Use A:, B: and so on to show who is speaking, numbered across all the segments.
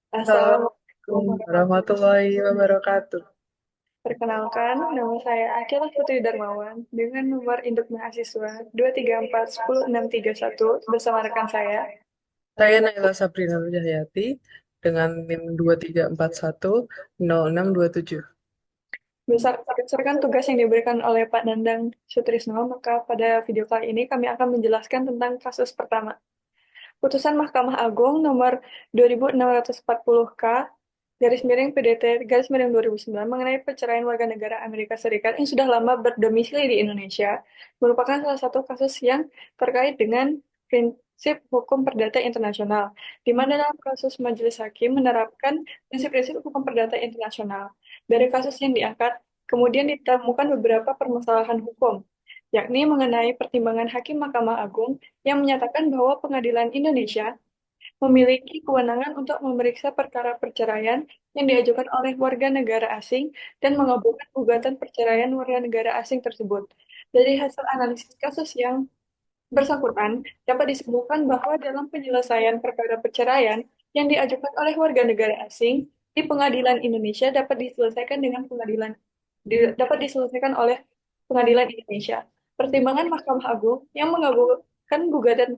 A: Assalamualaikum
B: Assalamualaikum
A: warahmatullahi
B: warahmatullahi wabarakatuh.
A: wabarakatuh. Perkenalkan, nama saya Akila Putri Darmawan dengan nomor induk mahasiswa 234 10 631 bersama rekan saya.
B: Saya Naila Sabrina Wijahyati dengan NIM 23410627.
A: Berdasarkan tugas yang diberikan oleh Pak Nandang Sutrisno, maka pada video kali ini kami akan menjelaskan tentang kasus pertama. Putusan Mahkamah Agung nomor 2640K garis miring PDT garis miring 2009 mengenai perceraian warga negara Amerika Serikat yang sudah lama berdomisili di Indonesia merupakan salah satu kasus yang terkait dengan prinsip hukum perdata internasional, di mana dalam kasus majelis hakim menerapkan prinsip-prinsip hukum perdata internasional. Dari kasus yang diangkat, kemudian ditemukan beberapa permasalahan hukum, yakni mengenai pertimbangan Hakim Mahkamah Agung yang menyatakan bahwa Pengadilan Indonesia memiliki kewenangan untuk memeriksa perkara perceraian yang diajukan oleh warga negara asing dan mengabulkan gugatan perceraian warga negara asing tersebut. Dari hasil analisis kasus yang bersangkutan, dapat disimpulkan bahwa dalam penyelesaian perkara perceraian yang diajukan oleh warga negara asing di Pengadilan Indonesia dapat diselesaikan oleh Pengadilan Indonesia. Pertimbangan Mahkamah Agung yang mengabulkan gugatan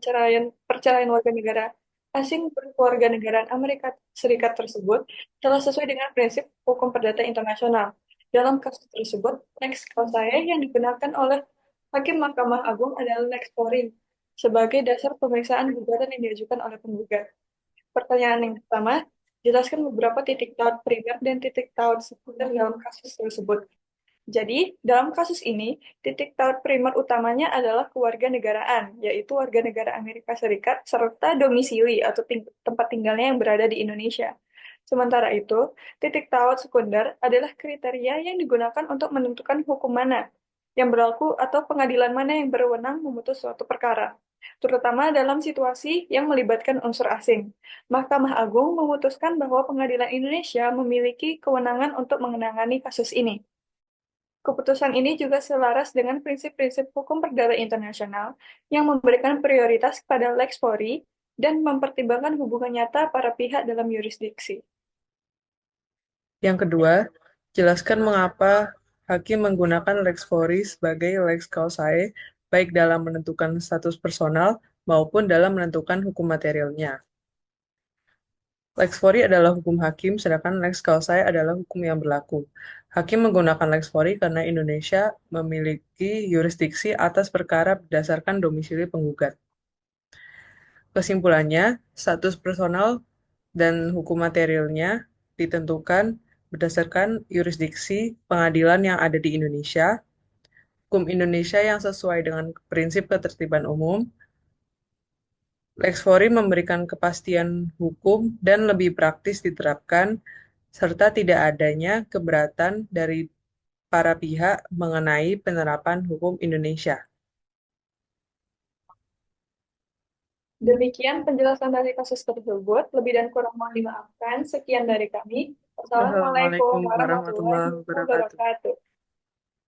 A: perceraian warga negara asing berkeluarga negaraan Amerika Serikat tersebut telah sesuai dengan prinsip hukum perdata internasional. Dalam kasus tersebut, lex causae yang digunakan oleh Hakim Mahkamah Agung adalah lex Polri sebagai dasar pemeriksaan gugatan yang diajukan oleh penggugat. Pertanyaan yang pertama, jelaskan beberapa titik taut primer dan titik taut sekunder dalam kasus tersebut. Jadi, dalam kasus ini, titik taut primer utamanya adalah kewarganegaraan, yaitu warga negara Amerika Serikat serta domisili atau tempat tinggalnya yang berada di Indonesia. Sementara itu, titik taut sekunder adalah kriteria yang digunakan untuk menentukan hukum mana yang berlaku atau pengadilan mana yang berwenang memutus suatu perkara, terutama dalam situasi yang melibatkan unsur asing. Mahkamah Agung memutuskan bahwa Pengadilan Indonesia memiliki kewenangan untuk menangani kasus ini. Keputusan ini juga selaras dengan prinsip-prinsip hukum perdata internasional yang memberikan prioritas kepada lex Polri dan mempertimbangkan hubungan nyata para pihak dalam yurisdiksi.
B: Yang kedua, jelaskan mengapa hakim menggunakan lex fori sebagai lex causae baik dalam menentukan status personal maupun dalam menentukan hukum materialnya. Lex fori adalah hukum hakim, sedangkan lex causae adalah hukum yang berlaku. Hakim menggunakan lex fori karena Indonesia memiliki yurisdiksi atas perkara berdasarkan domisili penggugat. Kesimpulannya, status personal dan hukum materialnya ditentukan berdasarkan yurisdiksi pengadilan yang ada di Indonesia, hukum Indonesia yang sesuai dengan prinsip ketertiban umum. Lex Fori memberikan kepastian hukum dan lebih praktis diterapkan, serta tidak adanya keberatan dari para pihak mengenai penerapan hukum Indonesia.
A: Demikian penjelasan dari kasus tersebut. Lebih dan kurang mohon dimaafkan. Sekian dari kami. Wassalamualaikum
B: Wassalamualaikum
A: warahmatullahi
B: warahmatullahi wabarakatuh.
A: wabarakatuh.